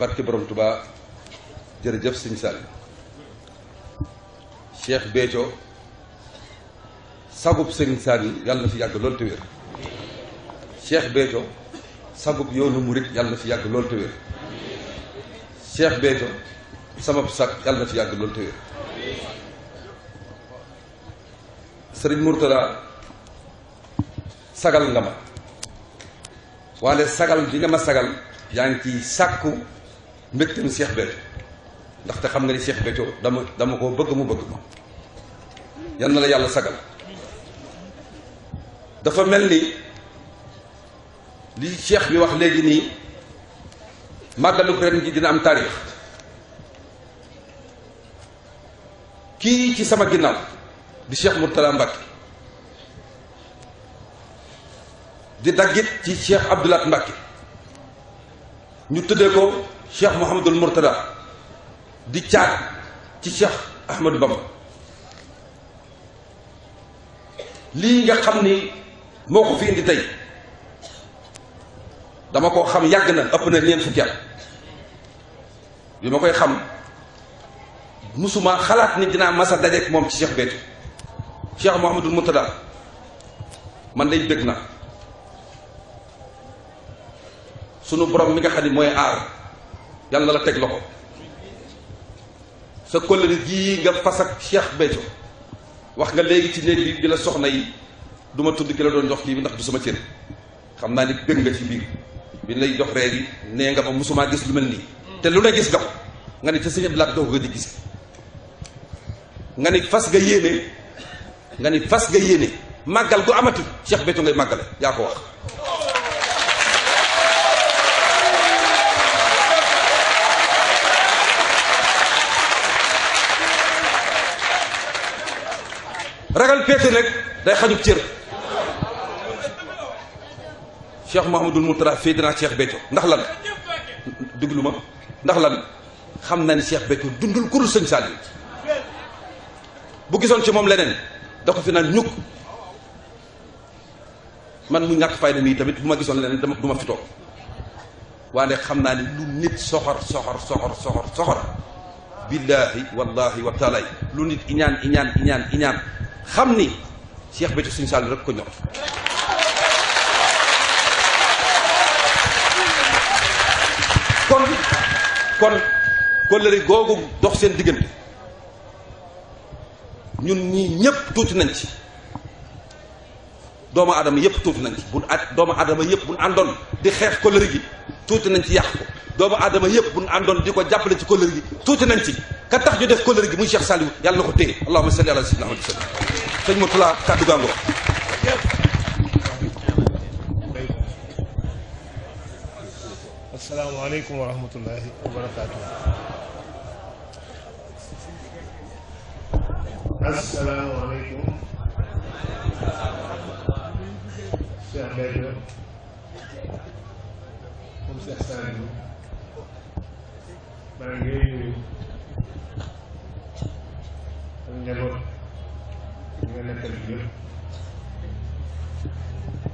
barke borom Tuubaa jërëjëf sëñ Saliou. Cheikh Béthio sagub sëriñ Saliou yàlla na fi yàgg loolu te wér. Cheikh Béthio sagub yoonu murit yàlla na fi yàgg loolu te wér. Cheikh Béthio sabab sag yàlla na fi yàgg loolu te wér. sëriñ Mourtada sagal nga ma waale sagal bi nga ma sagal yaa ngi ciy sàkku mbégteem Cheikh Béthio ndaxte xam nga ni Cheikh Béthio dama koo bëgg mu bëgg ma yal na la yàlla sagal. dafa mel ni li cheikh bi wax léegi nii màggalu ren gi dina am taarix. kii ci sama ginnaaw di Cheikh Mourtada Mbacké di daggit ci Cheikh Abdoulaat Mbacké ñu tuddee ko Cheikh Mouhamadul Mourtada di caat ci Cheikh Ahmadou Bamba. lii nga xam ni moo ko fi indi tey dama ko xam yàgg na ëpp na ñeent fukki at bi ma koy xam musuma xalaat ni dinaa masa dajeek moom ci Cheikh Béthio. Cheikh Mouhamadul Mourtada man day bëgg na sunu borom mi nga xam ni mooy aar yàlla na la teg loxo sa kóllëre gii nga fas ak Cheikh Béthio wax nga léegi ci néeg bi la soxna yi du ma tudd ki la doon jox kii bi ndax du sama cër xam naa ni bëgg nga ci biir bi lay jox reer yi nee nga ma musuma gis lu mel nii te lu ne gis nga ko nga ni ca sëñ Abdou Lahad doo ko di gis nga ni fas nga yéene màggal gu amati Cheikh Béthio ngay màggale yaa ko wax. ragal péete nag day xañub cër. Cheikh Mouhamadul Mourtada fii dinaa Cheikh Béthio ndax lan déglu ma ndax lan xam na ni Cheikh Béthio dundul kurul sëñ Saliou bu gisoon ci moom leneen da ko fi naan ñukk man mu ñàkk fayda mii tamit bu ma gisoon leneen du ma fi toog waaye xam naa ni lu nit soxor billaahi wallahi wa taala lu nit iñaan xam ni Cheikh Béthio sëñ Saliou rek ko ñor. kon kóllëre googu dox seen diggante ñun ñii ñëpp tuuti nañ ci doomu aadama yëpp tuuti nañ ci doomu aadama yëpp bu ñu àndoon di xeex kóllëre gi tuuti nañ ci yàq ko doomu aadama yëpp bu ñu àndoon di ko jàppale ci kóllëre gi tuuti nañ ci ka tax ñu def kóllëre gi muy Cheikh Saliou yàlla na ko téye allahumma salli ala sayyidina Muhammad sëñ Mourtada kàddu gàngo. asalaamaaleykum wa rahmatullahi wa barakaatu. asalaamaaleykum. Cheikh Béthio moom Cheikh Saliou maa ngi nuyu ak njaboot ñi nga nekkal bi yëpp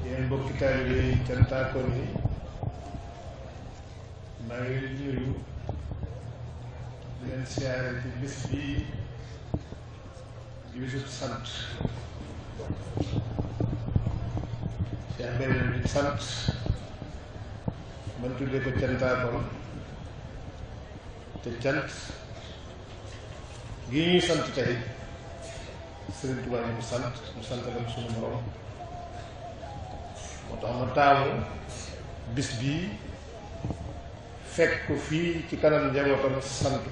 yéen mbokki taalibe yi cantaakoon yi maa ngi nuyu di leen siyaare ci bis bii di bisub sant Cheikh Béthio di sant man tuddee ko cantaakoon te cant gi ñuy sant tey Sëriñ Tuubaa mu sant leen suñu borom moo tax ma taamu bis bii fekk ko fii ci kanam njabootam sant ko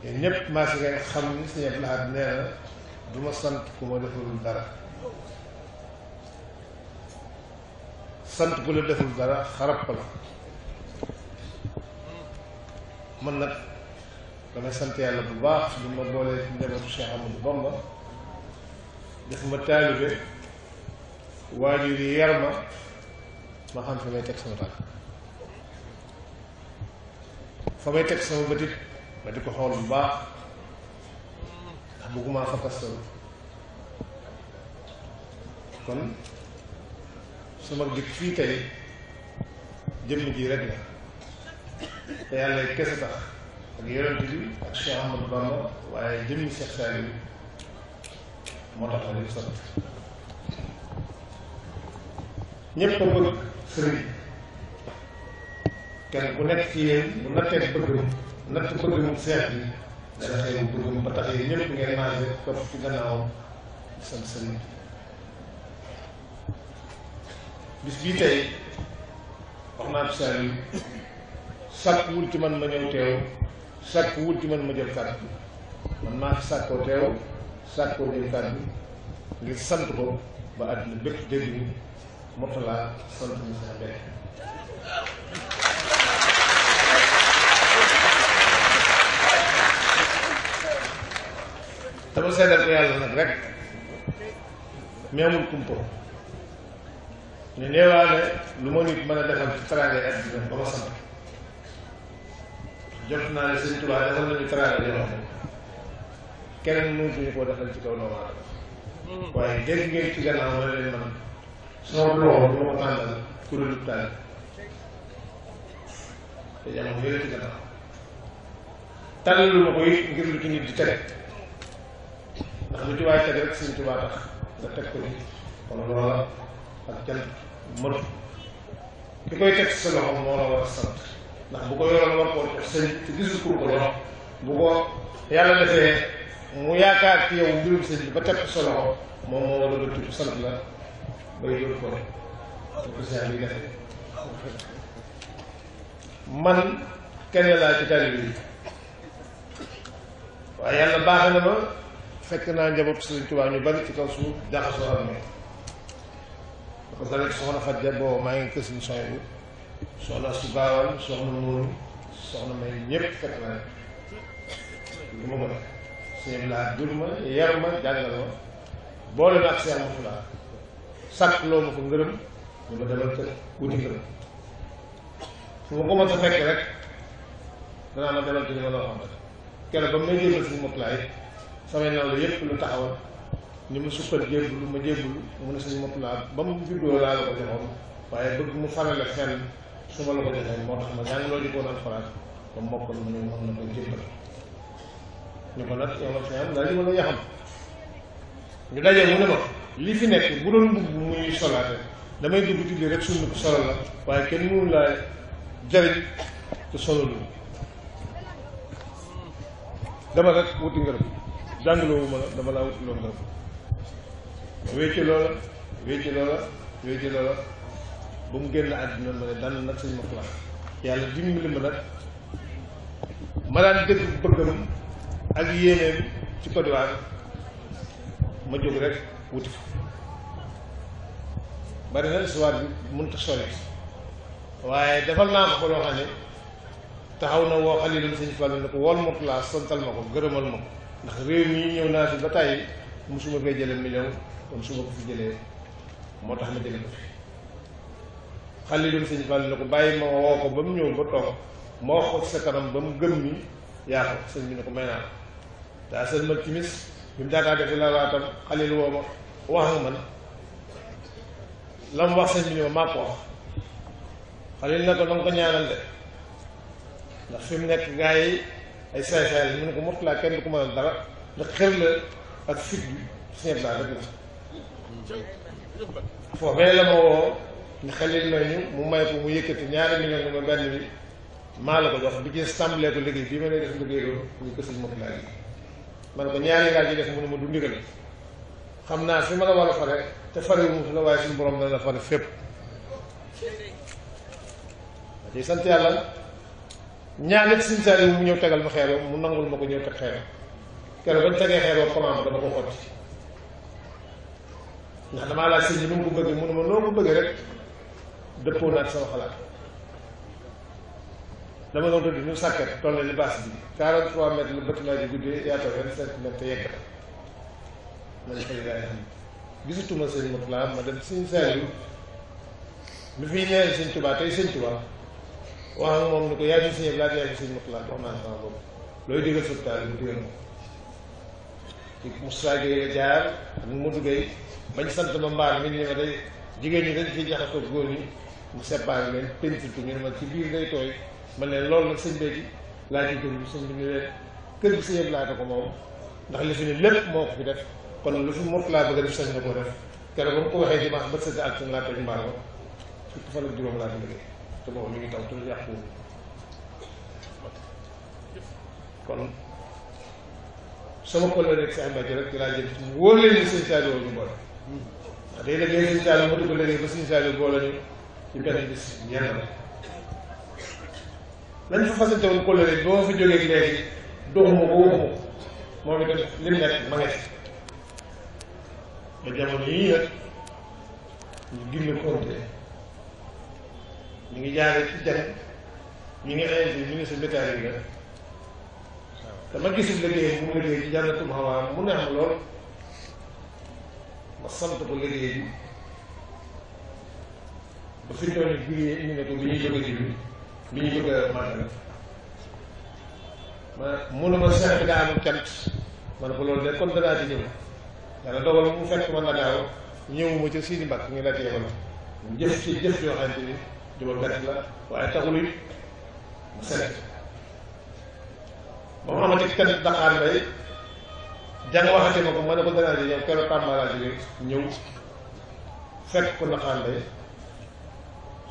yéen ñépp maa si ngeen xam ni Sëriñ Abdou Lahad nee na du ma sant ku ma defalul dara sant ku la deful dara xarab la man nag damay sant yàlla bu baax du ma boolee ci njabootu Cheikh Amadou Bamba def ma taalibe waajur yi yar ma xam fi may teg sama tànk fa may teg sama bëtit ma di ko xool bu baax ndax bëgguma fa kastal kon sama dikk fii tey jëmm ji rek la te yàlla kese tax ak yonent bi ak Cheikh Ahmadou Bamba waaye jëmmi Cheikh Saliou moo tax ma di sant ñëpp a bëgg sëriñ kenn ku nekk ci yéen bu nattee bëggam natt bëggam seex bi dana xëy bëggam ba tax yéen ñëpp ngeen maase topp ci gannaawam di sant sëriñ bis bii tey wax naa ci Saliou sàkk wul ci man ma ñëw teew sàkk wul ci man ma jël kàddu man maa fi sàkkoo teew sàkkoo jël kàddu ngir sant ko ba àddina bépp dégg ni Mourtalla sant ñu sa mbéy dama seedal ko yàlla nag rek mi amul kumpa ñu neewaane lu ma nit mën a defal ci teraanga àddina ba ma sant jot naa ne Sëñ Tuubaa defal nañu teraanga yoo xam ne keneen mënutuñu koo defal ci kaw doomu aadama waaye dégg ngeen ci gannaaw ma leen man sama loxo du ma ko tànnal kuréelu taal te jamono yële ci gannaaw tàllalu ma ko it ngir lu ci nit di teg ndax lu ci waay teg rek Sëñ Tuubaa tax nga teg ko ci kon loola ak cant mëtu ki koy teg sa loxo moo la war a sant ndax bu ko yoroon war koo jox sëñ te gisul pour ko jox bu ko yàlla defee mu yaakaar ci yow mbirum sëñ bi ba teg ko sa loxo moom moo war a gëttu sant la bay jël ko te ko sëñ bi defee man kenn laa ci taalibe yi waaye yàlla baax na ma fekk naa njabootu Sëriñ Tuubaa ñu bari ci kaw suuf jaxasoo ak ñoom da ko dalee soxna Fadja boobu maa ngi kër Sëriñ Sohaybu soxna su gaawal soxna Noonu soxna may ñëpp fekk naa lu ma ko def sëñ laa jur ma yar ma jàngal ma boole na ak Cheikh Mourtalla sàkk loo ma ko ngërëm ñu ma demal kër wuti ngërëm fu ma ko mën sa fekk rek danaa ma demal ci li ma la waxoon rek keroog ba may jébal Sëñ Mourtalla it samay naw la yëpp lu taxawal ni ma sukkal jébbalu ma jébbalu mu ne Sëñ Mourtalla ba mu juddoo laa la ko joxoon waaye bëgg mu farale fenn su ma la ko joxee moo tax ma jàng loo jikkoon alxuraan ba mokkal ma ñu mën na koy jébbal ñu ko nag yow ma fi am daal di mën a yaxam ñu dajee mu ne ma li fi nekk bu doon mbubb muy solaate damay dugg ci biir rek suñu ko solo la waaye kenn mënu laa jariñ te solo lu dama rek wuti ngërëm jàngaloowu ma la dama laa wuti loo ngërëm wécci loola wécci loola wécci loola ba mu génn àddina ma ne daan nag Sëñ Mourtalla yàlla dimbali ma nag ma daan dégg bëggam ak yéeneem ci Côte d'Ivoire ma jóg rek wuti fa bari na histoire bi mënut a sori waaye defal naa ko loo xam ne taxaw na woo xalilum Sëñ Fallu ne ko wool Mourtalla santal ma ko gërëmal ma ko ndax réew mi ñëw naa fi ba tàyyi musuma fee jële million kon su ma ko fi jëlee moo tax ma jële ko fi xalilum Sëñ Fallu ne ko bàyyi ma woo ko ba mu ñëw ba toog ma wax ko ci sa kanam ba mu gëm ni yaa ko sëñ bi ne ko may naa ko daa seen ma timis bi mu daataa defi la waatam xalil woo ma wax nga man la mu wax sëñ bi ne ma maa ko wax xalil ne ko na nga ko ñaanal de ndax fi mu nekk gaa yi ay saay-saay la mu ne ko Mourtalla kenn du ko mën a dara ndax xër la ak fit bi sieb laa rek la foofee la ma woo ni xalil nañu mu may ko mu yëkkati ñaari million nga ma benn bi maa la ko jox bi ci tàmbalee ko liggéey bii ma lay def liggéey loolu ñu ko Sëñ Mourtalla yi man ko ñaari laa ci def mu ne ma du ndigal xam naa fi ma la war a fare te farewu mu fi la waaye suñu borom dana la fare fépp ma ciy sant yàlla ñaan it Sëñ Saliou mu ñëw tegal ma xeer mu nangul ma ko ñëw teg xeer keroog bañ tegee xeer wa commande dama ko xotti ndax damaa laaj sëñ bi nu mu ko bëggee mu ne ma noo ko bëggee rek dëppoo naa ak sama xalaat dama doon tëdd ñu sàkket toll ni baas bi 43 mètres lu bâtiment bi guddee yaatoo 25 mètres te yegg ma ne xëy laay xam gisatuma Sëñ Mourtalla ma dem Sëñ Saliou bi fi neen Sëñ Tuubaa tey Sëñ Tuubaa wax ak moom ni ko yaa ngi Sëñ Blaat yaa ngi Sëñ Mourtalla wax naa sama bopp looy digal sa taal bu digal ma ci Moussa Gueye jaar ak Modou Gueye bañ sant ma mbaar mi ni ma day jigéen ñi dañ ciy jaxasoo góor ñi mu séparé leen peinture ko ñu ne ma ci biir ngay tooy man leen loolu nag sëñ béykat laa ciy déglu sëñ bi ñu leen kër gi sëñ laata ko moom ndax li fi ne lépp moo ko fi def kon lu fi mot laa bëgg a def sañ na koo def keroog ba mu ko waxee dimanche ba sëgg ak seen laa toj mbaar fukki fan ak juróom laa ko liggéey te boobu mi ngi taw te yàqu kon sama collègue rek Cheikh Mbacke rek ci laa jël ci mu wóor leen ni sëñ Saliou ñu boole ndax day liggéey sëñ Saliou ma dugg liggéey ba sëñ Saliou boole ñu ci benn bis ñenn lañ fa fasante woon collègue bi ba ma fa jógee léegi doxuma ko waxuma ko moom itam lim nekk ma ngi ba jamono yii nag ñu gimmi compté ñu ngi jaaree ci jàng ñu ngi invité ministre bétail la dama gisul liggéey mu liggéey ci Jannatul Mahwa mu neex ma lool ma sant ko liggéey bi ba fi ñu doon bii indi na ko bi ñuy jóge ji bi ñuy jóge màggal ma mënuma seex bi daa amul cant ma ne ko loolu de kon danaa ci ñëw dana dogal mu fekk ma Ndakaaru ñëwuma ca Sidi Mbacke ñu la teewal mu jëf ci jëf yoo xamante ni juma bett la waaye taxul it mu set ba mu amati kenn Dakar Mbaye jàng waxate ma ko ma ne ko danaa di ñëw keroog Tamba laa jóge ñëw fekk ko Dakar Mbaye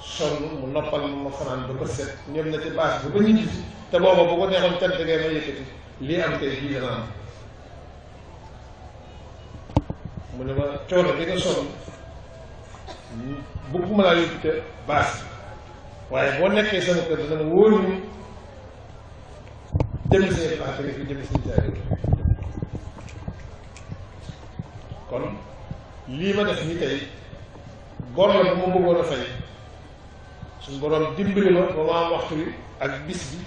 sonn mu noppal ma fanaan ba ko set ñëw na ci bâche bi ba ñibbi si te booba bu ko neexoon cant ngay ma yëkkati lii am tey bii dana am mu ne ma coono bi nga sonn bëgguma laa yóbbu te bâche waaye boo nekkee sama kër dana ma wóor ni jëmmi seen baax rek fi jëmmi seen jaay kon lii ma def nii tey bor la bu ma bëggoon a fay suñu borom dimbali ma ba ma am waxtu wi ak bis bi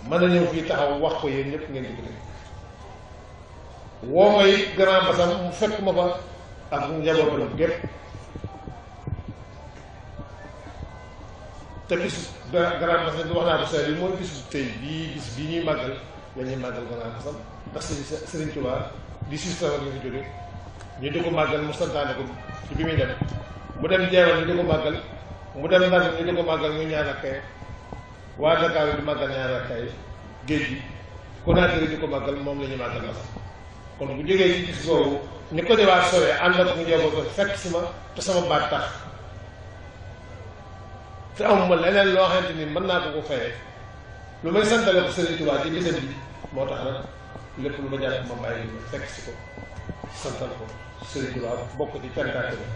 mën a ñëw fii taxaw wax ko yéen ñëpp ngeen di ko dégg woo may Grand Bassam mu fekk ma fa ak njabootam gépp te bisu Grand Bassam bi wax naa ko saa yi mooy bisu tey bis bii ñuy màggal la ñuy màggal Grand Bassam ndax Sëriñ Tuubaa di sawar ñu fi jóge ñu di ko màggal mu santaane ko ci bi muy dem mu dem jeewal ñu di ko màggal mu dem Ndar ñu di ko màggal muy ñaar ak kay waa Dakar di màggal ñaar ak kay géej gi Konaakiri di ko màggal moom la ñuy màggal la kon bu jógee ci gis boobu ni ko dewaa sore ànd ak mu njaboot ko fekk si ma te sama baat tax te amuma leneen loo xamante ni mën naa ko fayee lu may santale ko Sëriñ Tuubaa ci bisam bi moo tax nag lépp lu ma jàpp ma bàyyi ko fekk si ko santal ko Sëriñ Tuubaa bokk ci cantaate bi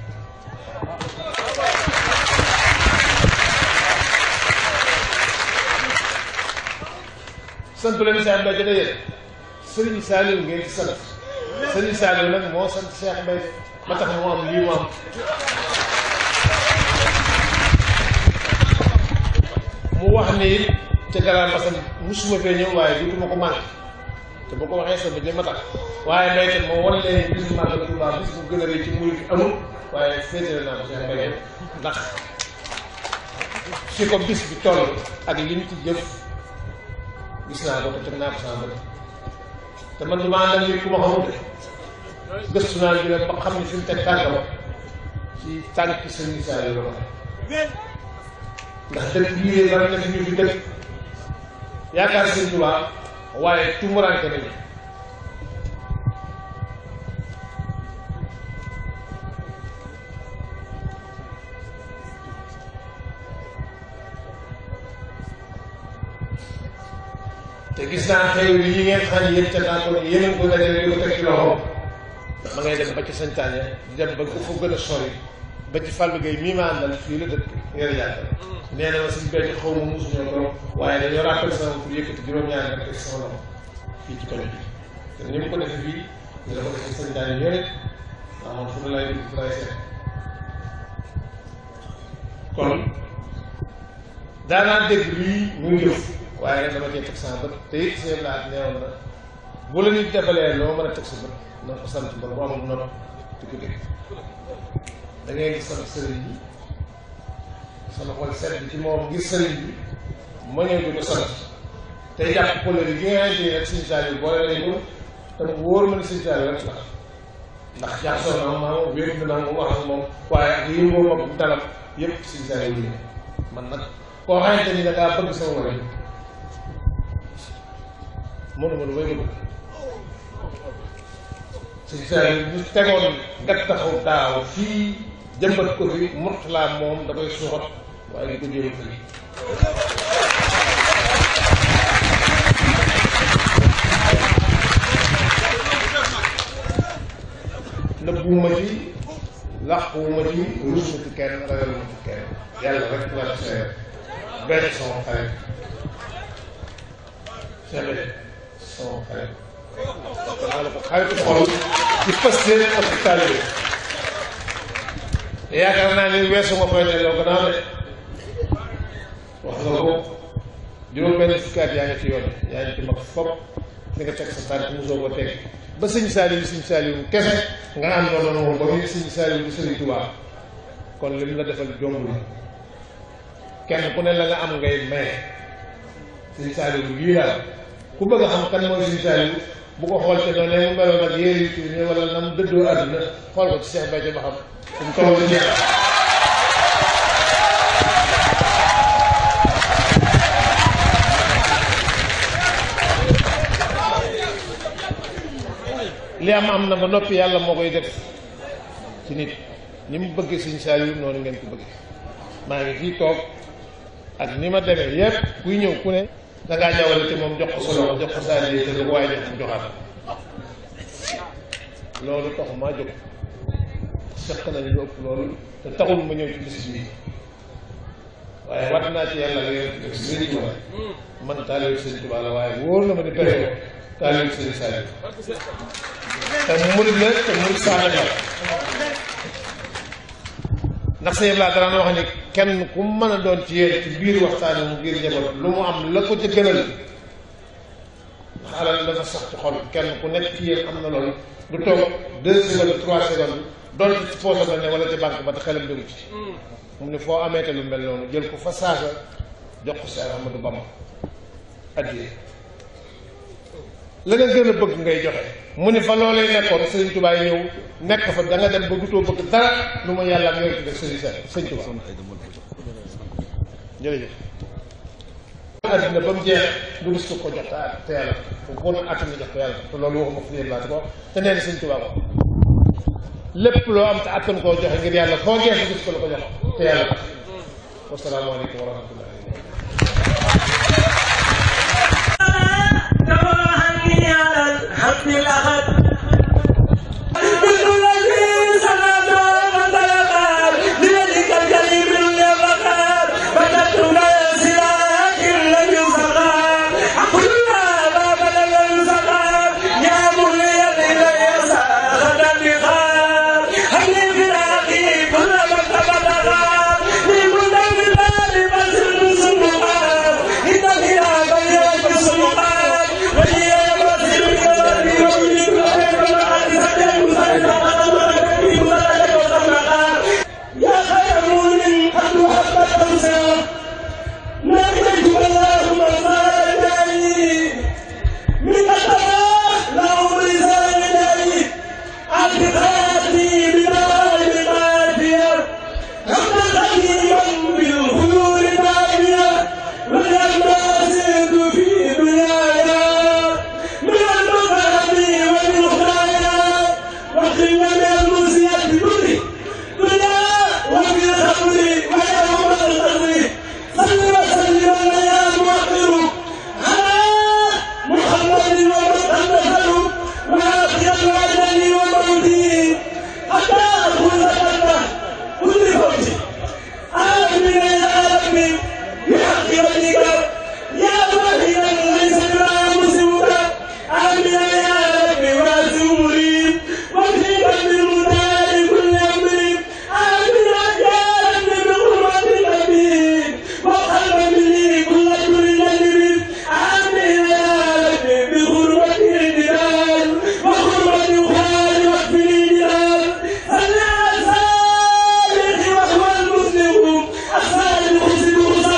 sant leen Cheikh Mbaye jëne yéen Sëriñ Saliou ngeen ci sant Sëriñ Saliou nag moo sant Cheikh Mbaye ba tax mu am lii mu am mu wax ni ca Grand Bassam musuma fee ñëw waaye duutuma ko manqué te bu ko waxee sama jëmm a tax waaye Mbaye tam moo wan leen bis màggal Tuubaa bis bu gën a rëy ci murid bi amul waaye féetale naa ko Cheikh Mbaye ndax fi ko bis bi toll ak li ñu ci jëf gis naa ko te teg naa ko sama bët te man du ma àndal nit ku ma xamul de gëstu naa bi ba xam ne fi mu teg tànkam ci tànk Sëriñ Saliou la ndax dëkk bii bari na fi ñu fi dëkk yaakaar Sëriñ Tuubaa waaye tumuraanke nañu te gis naa xew yi ngeen xam ne yéen ca naa ko yéen a ko dajale di ko teg ci loxo ma ngay dem ba ci santaane di dem ba fu gën a sori ba ci Fallou Gueye mii ma àndal fii la dëkk ngeen yàggal nee na ma suñ benn xaw ma mosuñoo ko waaye dañoo rappel sama pour yëkkati juróom-ñaari nga teg sama loxo fii ci koñ bi te ni mu ko defee fii ñu dafa def ci santaane ñoo nit waaw man fu mu lay fu lay seet kon daanaa dégg lii muy jëf waaye nag dama cee teg sama bët te it seen laat neewoon na bu la nit defalee loo mën a teg sa bët na ko sant ba bu amul noonu di ko dégg da ngay gis sama sëriñ bi sama xol sedd ci moom ngir sëriñ bi ma ñëw di ko sant tey jàpp kóllëre gi nga xamante ni rek Sëriñ Saliou boole nañ ko te mu wóor ma ne Sëriñ Saliou rek la ndax jaxasoo na ma wéet na moom wax ak moom waaye ak yëngoo ma bu dalam yëpp Sëñ Saaliw yi man nag koo xamante ni da ngaa bëgg sama way mënuma lu may bëgg Sëñ Saaliw ñu tegoon nga taxaw daaw fii jëmbat ko fi Murtala moom da koy suuxat waaye di ko jéem fii nëbbuwuma ci làquwuma ci ruusuma ci kenn ragaluma ci kenn yàlla rek la ci seer benn sama xarit sebe sama xarit naa la ko xaritu xol ci pasté ak ci taalibe te yaakaar naa ni weesu nga koy delloo gannaaw de wax nga ko juróom benn fukki at yaa ngi ci yoon yaa ngi ci mag fopp li nga teg sa tànk mosoo ko teg ba Sëñ Saaliw kese nga am noonu moom ba muy Sëñ Saaliw di Sëriñ Tuubaa kon lim la defal jombul kenn ku ne la nga am ngay maye Sëñ Saaliw lii daal ku bëgg a xam kan mooy Sëñ Saaliw bu ko xool te noonu ne mu meloon ak yéeri ci ni wala na mu dëddoo àdduna xool ko ci Cheikh Béthio ba xam suñ toll ci li am na ba noppi yàlla moo koy def ci nit ni mu bëgg Sëñ Saaliw noonu ngeen ko bëgg maa ngi fii toog ak ni ma demee yépp kuy ñëw ku ne dangaa ñawale te moom jox ko solo jox ko Saaliw te lu ko waaye jox mu joxaat loolu taxu maa jóg seq nañ lu ëpp loolu te taxul ma ñëw ci bis bi waaye wat naa ci yàlla la ngeen def Sëñ Tuubaa man taalibe Sëñ Tuubaa la waaye wóor na ma ni période taalibe Sëñ Saaliw te murid la te murid saana la ndax sëñ laa dara wax ni kenn ku mën a doon ci yéen ci biir waxtaan mu biir njaboot lu mu am la ko ca gënal ndax alal dafa sax ci xol kenn ku nekk ci yéen am na loolu du toog 2 secondes 3 secondes doon ci poosam la ne wala ci banque ba te xelam dugg ci mu ne foo amee te lu mel noonu jël ko fa saasa jox ko Seex Ahmadu Bamba addiye la nga gën a bëgg ngay joxe mu ni fa loolee nekkoon Sëriñ Tuubaa ñëw nekk fa da nga dem ba dutoo bëgg dara lu ma yàlla ak yonent bi Sëriñ Tuubaa jërëjëf àddina ba mu jeex du gis ko jox te yàlla fu bon attana jox ko yàlla te loolu waxuma fu yéen laa te ko te nee na Sëriñ Tuubaa ko lépp loo am te attan koo joxe ngir yàlla foo geesu gis ko la ko jox te yàlla wasalaamaaleykum wa rahmatullahi الصالح والمسلم الصالح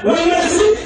والنفس